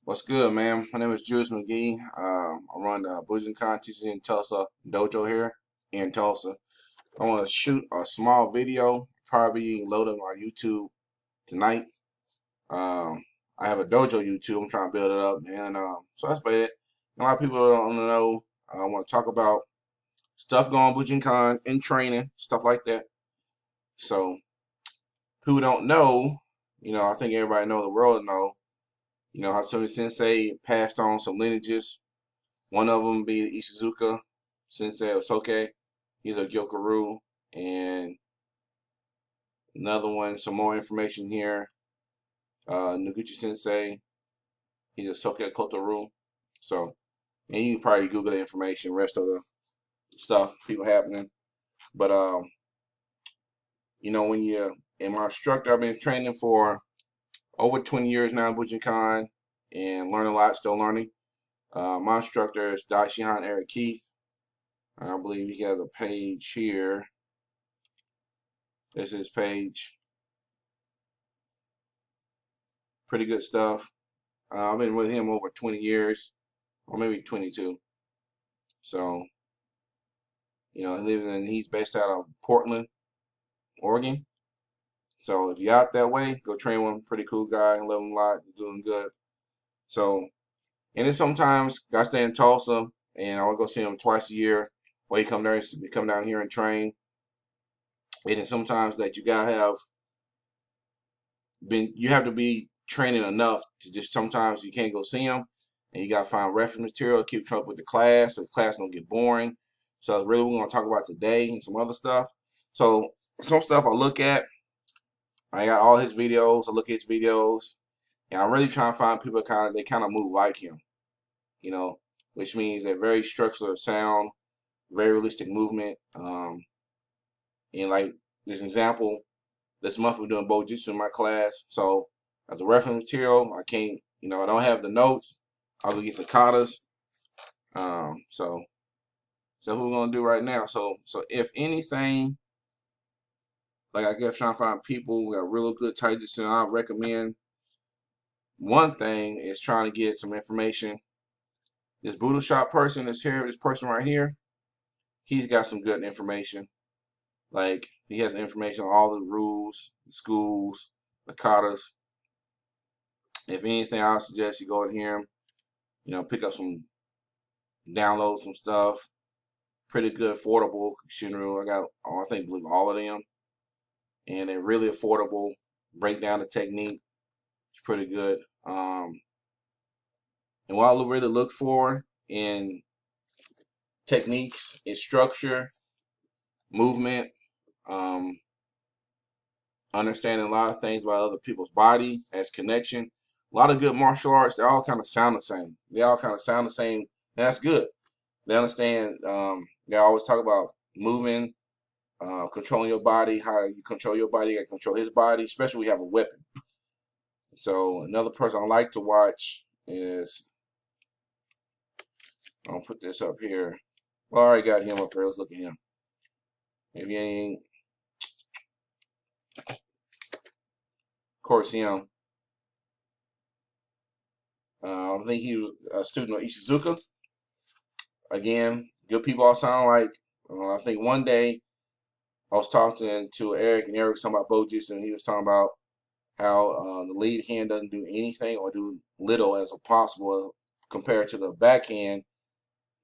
What's good, man? My name is Juice McGee. I run the Bujinkan teaching in Tulsa dojo here in Tulsa. I want to shoot a small video, probably load on our YouTube tonight. Um, I have a dojo YouTube. I'm trying to build it up, and so that's about it. A lot of people don't know. I want to talk about stuff going on Bujinkan in training, stuff like that. So, who don't know, I think everybody know, the world know. How Hatsumi Sensei passed on some lineages. One of them being Ishizuka Sensei of Soke. He's a Gyokaru. And another one, some more information here. Noguchi Sensei. He's a Soke Kotoru. So, and you can probably Google the information, rest of the stuff, people happening. But, when you're in my instructor, I've been training for over 20 years now in Bujinkan and learning a lot, still learning. My instructor is Daishihan Eric Keith. I believe he has a page here. This is his page. Pretty good stuff. I've been with him over 20 years, or maybe 22. So, he's based out of Portland, Oregon. So if you're out that way, go train with him. Pretty cool guy. I love him a lot. He's doing good. So, and then sometimes I stay in Tulsa, and I will go see him twice a year. Or he come down here and train. And then sometimes that you have to be training enough to just, sometimes you can't go see him, and you got to find reference material to keep up with the class so the class don't get boring. So that's really what we're going to talk about today, and some other stuff. So some stuff I look at, I got all his videos, I look at his videos, and I'm really trying to find people they kind of move like him, which means they're very structured sound, very realistic movement. And like this example, this month we're doing Bojutsu in my class. So as a reference material, I can't, I don't have the notes. I'll go get the katas. So what we're gonna do right now. So if anything, like I guess trying to find people who got real good taijutsu, I recommend one thing is trying to get some information. This Buddha shop person that's here, this person right here, he's got some good information. Like he has information on all the rules, the schools, the katas. If anything, I would suggest you go in here, pick up download some stuff. Pretty good, affordable Shinru. I got, believe all of them, and they're really affordable. Break down the technique. It's pretty good. And what I really look for in techniques is structure, movement, um, understanding a lot of things about other people's body as connection. A lot of good martial arts, they all kind of sound the same. They all kind of sound the same. And that's good. They understand. They always talk about moving, controlling your body, how you control your body, you got to control his body, especially when you have a weapon. So another person I like to watch is, I'll put this up here. Well, I already got him up here. Let's look at him. If you ain't, of course, him. I think he was a student of Ishizuka. Again, good people all sound like. I think one day I was talking to Eric, and Eric was talking about Bojus, and he was talking about how the lead hand doesn't do anything or do little as possible compared to the backhand.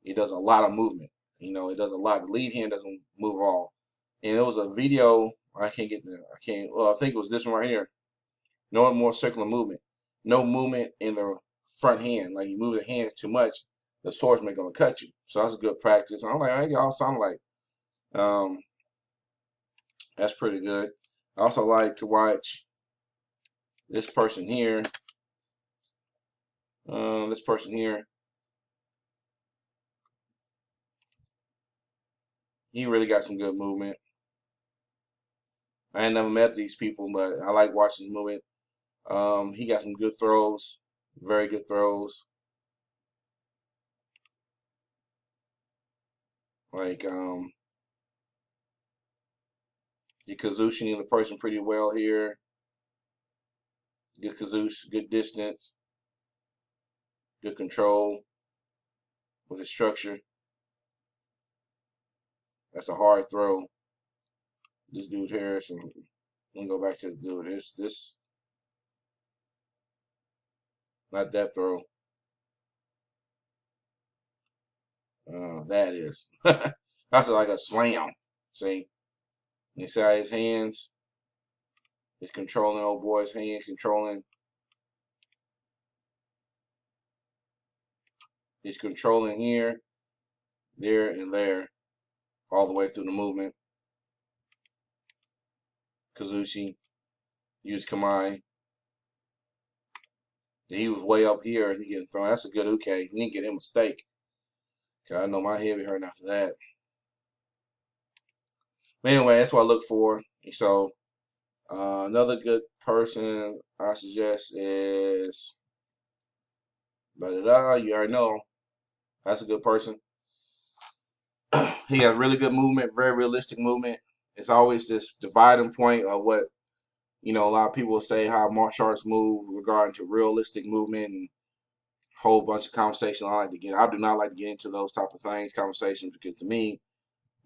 It does a lot of movement. It does a lot. The lead hand doesn't move at all. And it was a video. I can't get there. I can't. Well, I think it was this one right here. No more circular movement. No movement in the front hand. Like you move the hand too much, the swordsman gonna cut you. So that's a good practice. And I'm like, hey, y'all sound like. Um, that's pretty good. I also like to watch this person here. This person here. He really got some good movement. I ain't never met these people, but I like watching his movement. He got some good throws, very good throws. Like you kazushing the person pretty well here. Good kazush, good distance. good control with the structure. That's a hard throw. This dude here, let me go back to the dude. This not that throw. That is. That's like a slam. See, you see how his hands is controlling old boy's hand, controlling. He's controlling here, there, and there, all the way through the movement. Kazushi used Kamai. He was way up here and he getting thrown. That's a good uke. You need to get him a steak. Cause I know my head be hurting after that. But anyway, that's what I look for. So another good person I suggest is you already know. That's a good person. He has really good movement, very realistic movement. It's always this dividing point of what, a lot of people say how martial arts move regarding to realistic movement and a whole bunch of conversation I do not like to get into those type of conversations, because to me,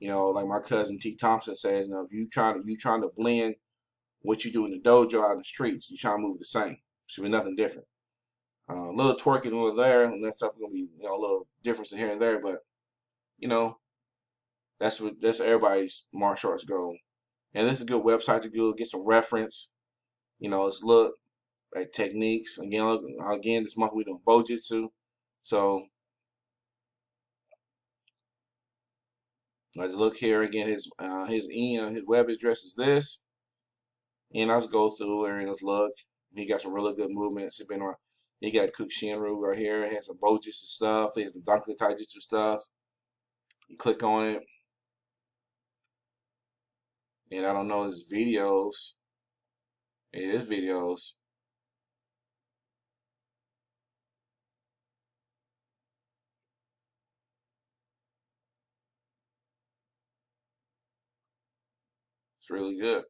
like my cousin T. Thompson says, if you trying to blend what you do in the dojo out in the streets, you trying to move the same. Should be nothing different. A little twerking over there, and that stuff gonna be a little difference in here and there, but that's everybody's martial arts goal. And this is a good website to go get some reference. Let's look at techniques. Again, this month we're doing Bojutsu. So let's look here again. His web address is this. And let's go through there and let's look. He got some really good movements. He got Kukshinru right here. He has some Bojutsu stuff. He has some Tulsa Taijutsu stuff. You click on it. And I don't know his videos. It is videos. It's really good.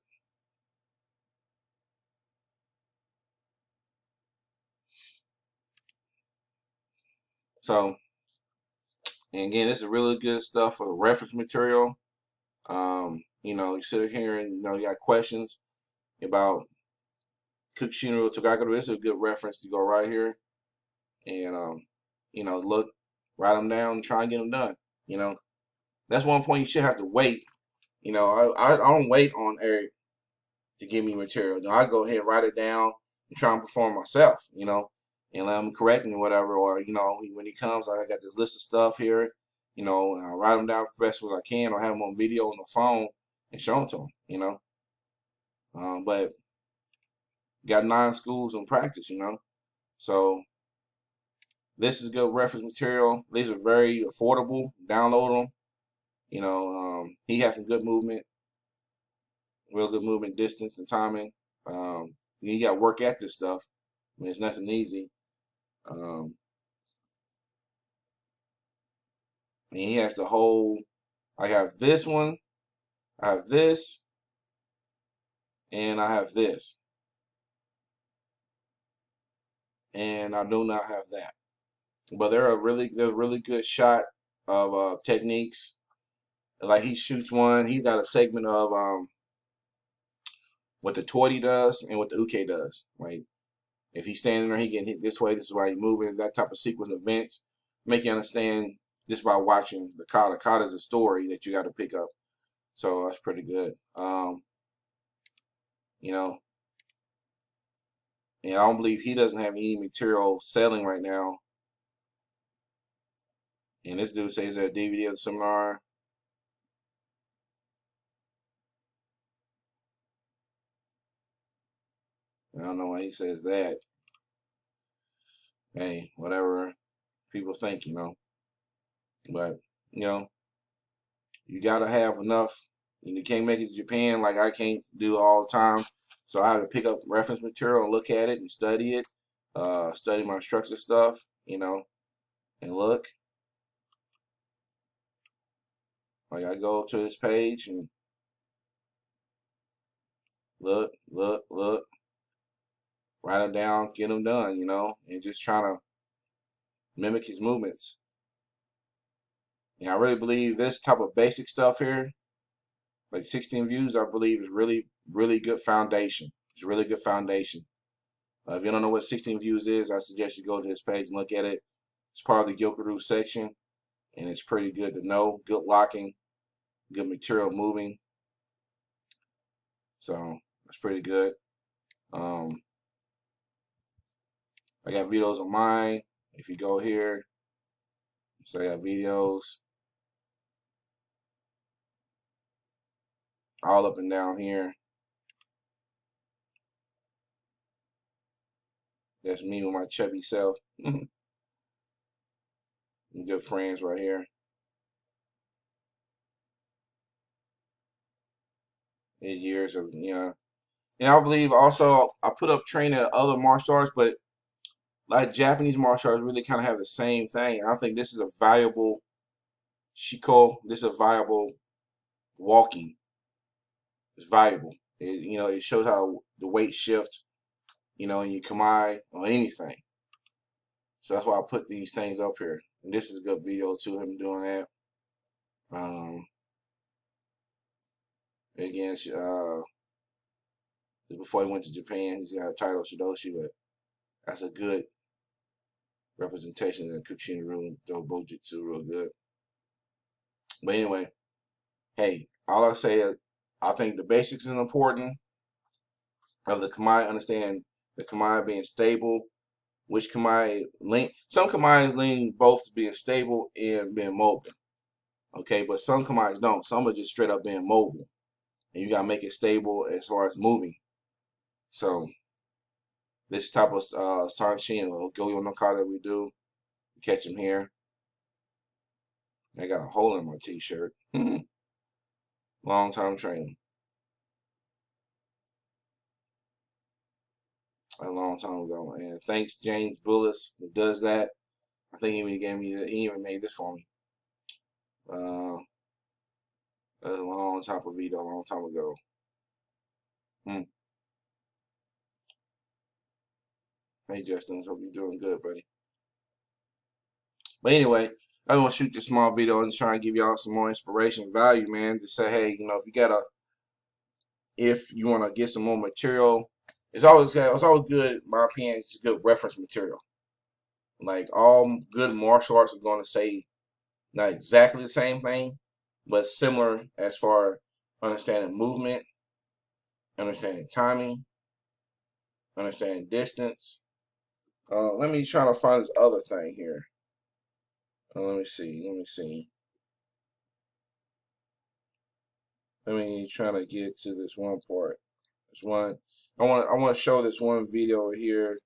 So, and again, this is really good stuff for reference material. You sit here and you got questions about Kukshinru Togakuru. This is a good reference to go right here and look, write them down and try and get them done. That's one point you should have to wait. I don't wait on Eric to give me material. I go ahead and write it down and try and perform myself. And let him correct me or whatever. Or when he comes, I got this list of stuff here. And I write them down as best as I can, or have them on video on the phone and show them to him. But got 9 schools in practice. So this is good reference material. These are very affordable. Download them. He has some good movement, real good movement, distance and timing. You got to work at this stuff. I mean, it's nothing easy. And he has the whole. I have this one. I have this, and I have this, and I do not have that. But they're a really good shot of techniques. Like he shoots one. He got a segment of what the Toiti does and what the Uke does. Like if he's standing there, he getting hit this way. This is why he's moving. That type of sequence of events make you understand just by watching the kata. Kata is a story that you got to pick up. So that's pretty good. And I don't believe he doesn't have any material selling right now. And this dude says there's a DVD of the seminar. I don't know why he says that. Hey, whatever people think, But, you got to have enough. You can't make it to Japan like I can't do all the time. So I have to pick up reference material and look at it and study it. Study my instructor stuff, and look. Like I go to this page and look, write them down, get them done, and just trying to mimic his movements. And I really believe this type of basic stuff here, like 16 views, I believe is really, really good foundation. It's a really good foundation. If you don't know what 16 views is, I suggest you go to this page and look at it. It's part of the Gyokuru section, and it's pretty good to know. Good locking, good material moving. So it's pretty good. I got videos on mine. If you go here, so I got videos all up and down here. That's me with my chubby self. Good friends right here. 8 years of, you know. And I believe also I put up training at other martial arts, but like Japanese martial arts really kind of have the same thing. I think this is a valuable shiko. This is a valuable walking. It's valuable. You know, it shows how the weight shift, you know, in your kamae or anything. So that's why I put these things up here. And this is a good video too, him doing that. Again, before he went to Japan, he's got a title Shidoshi, but that's a good representation of the Kuchin Bojutsu, real good. But anyway, hey, all I say is I think the basics is important of the kamae. Understand the kamae being stable, which kamae lean. Some kamae lean both to being stable and being mobile. Okay, but some kamae don't. Some are just straight up being mobile, and you gotta make it stable as far as moving. So this type of Sanshin or Goyo no Ka that we do, you catch them here. I got a hole in my t-shirt. Long time training. A long time ago. And thanks James Bullis who does that. I think he even gave me he even made this for me. A long time of video, a long time ago. Hey Justin, hope you're doing good, buddy. But anyway, I'm gonna shoot this small video and try and give y'all some more inspiration, value, man. To say, hey, you know, if you wanna get some more material, it's always good. In my opinion, it's good reference material. Like all good martial arts are gonna say not exactly the same thing, but similar as far as understanding movement, understanding timing, understanding distance. Let me try to find this other thing here. Let me see. Let me try to get to this one part. This one, I want to show this one video here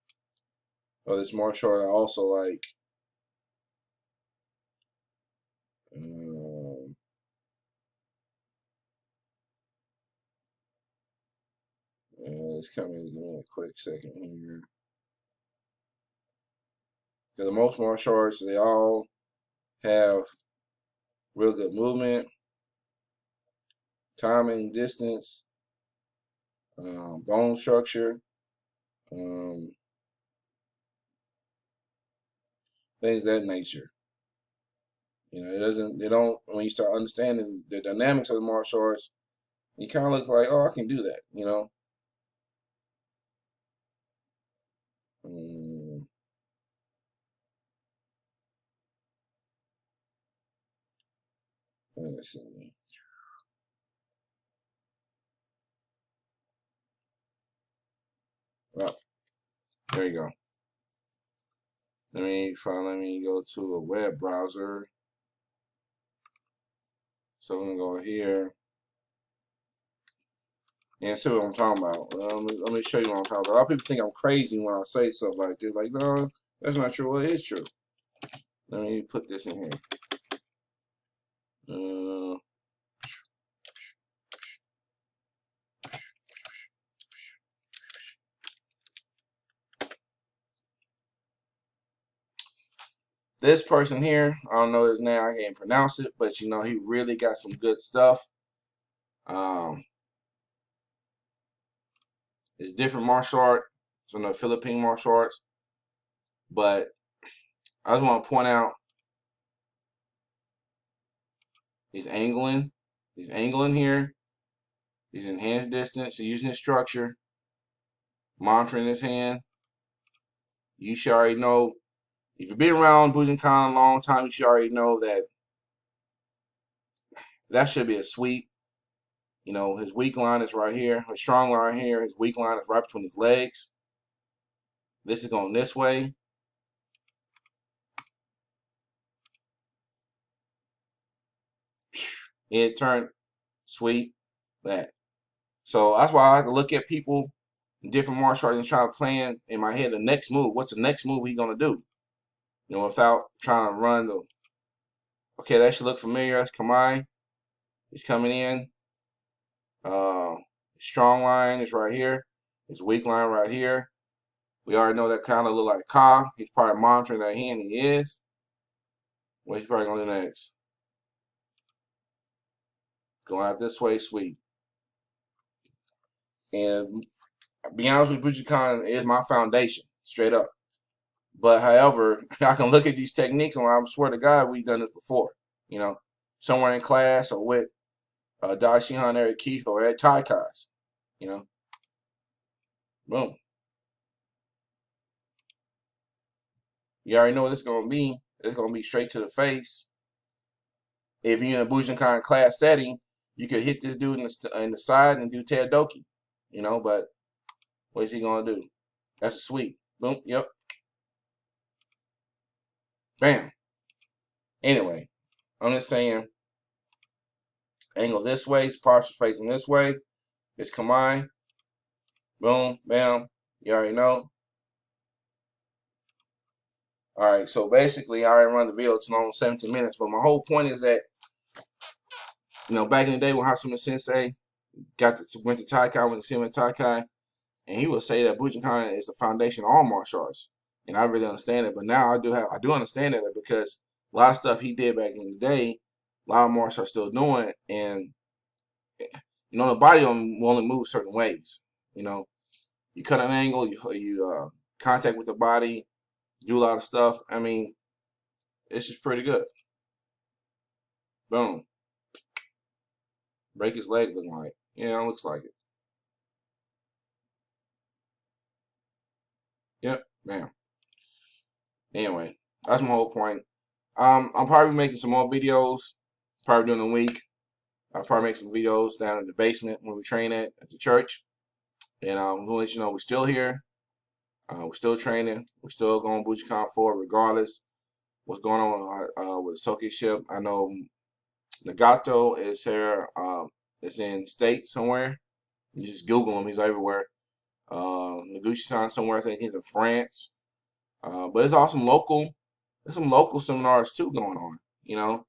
of this martial art I also like. It's coming. Give me a quick second here. Because most martial arts, they all have real good movement, timing, distance, bone structure, um, things of that nature. You know, they don't, when you start understanding the dynamics of the martial arts, you kind of look like, oh, I can do that, you know. Let's see. Oh, there you go. Let me go to a web browser. So I'm gonna go here and see what I'm talking about. Let me show you what I'm talking about. A lot of people think I'm crazy when I say stuff like this. Like, no, that's not true. Well, it is true. Let me put this in here. This person here, I don't know his name. I can't pronounce it, but you know he really got some good stuff. It's different martial art from the Philippine martial arts, but I just want to point out he's angling. He's angling here. He's in hand distance. He's using his structure, monitoring his hand. You should already know. If you've been around Bujinkan a long time, you should already know that that should be a sweep. You know, his weak line is right here. His strong line here. His weak line is right between his legs. This is going this way. Head turn, sweep, that. So that's why I have to look at people in different martial arts and try to plan in my head the next move. What's the next move he's gonna do? You know, without trying to run the. Okay, that should look familiar. That's Kamai. He's coming in. Strong line is right here. His weak line right here. We already know that kind of look like Ka. He's probably monitoring that hand. He is. What he's probably gonna do next? Going out this way, sweep. And be honest with you, Bujinkan is my foundation, straight up. But however, I can look at these techniques and I swear to God, we've done this before. You know, somewhere in class or with Dai Shihan, Eric Keith, or at Taikai's. You know, boom. You already know what it's going to be. It's going to be straight to the face. If you're in a Bujinkan class setting, you could hit this dude in the side and do Teodoki. You know, but what is he going to do? That's a sweep. Boom. Yep. Bam. Anyway, I'm just saying, angle this way, it's partial facing this way. It's Kamai. Boom, bam. You already know. All right, so basically, I already run the video. It's almost 17 minutes. But my whole point is that, you know, back in the day when Hasuma Sensei went to Taikai, went to see him in Taikai, and he would say that Bujinkan is the foundation of all martial arts. And I really understand it. But now I do understand it because a lot of stuff he did back in the day, a lot of martial arts are still doing. And, you know, the body only moves certain ways. You know, you cut an angle, you contact with the body, do a lot of stuff. I mean, it's just pretty good. Boom. Break his leg looking like. Yeah, it looks like it. Yep, bam. Anyway, that's my whole point. I'm probably making some more videos, probably during the week. I'll probably make some videos down in the basement when we train at the church. And I'm gonna let you know we're still here. We're still training. We're still going Bujinkan forward regardless what's going on with Soki ship. I know Nagato is here. Is in state somewhere. You just Google him. He's everywhere. Noguchi-san somewhere. I think he's in France. But it's also there's some local seminars too going on. You know,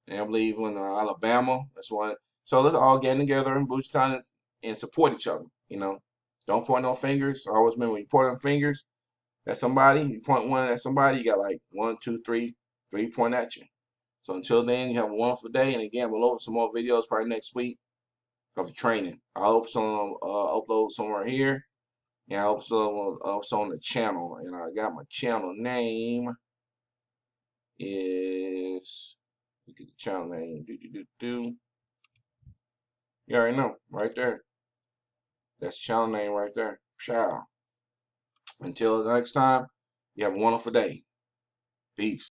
and I believe in Alabama. That's one. So let's all get together in Bujinkan and support each other. You know, don't point no fingers. I always remember when you point on fingers at somebody, you point one at somebody, you got like 1, 2, 3, 3 point at you. So until then, you have a wonderful day. And again, we'll upload some more videos probably next week of the training. I'll upload somewhere here. Yeah, also on the channel. And I got my channel name is, look at the channel name. You already know, right there. That's the channel name right there. Ciao. Until next time, you have a wonderful day. Peace.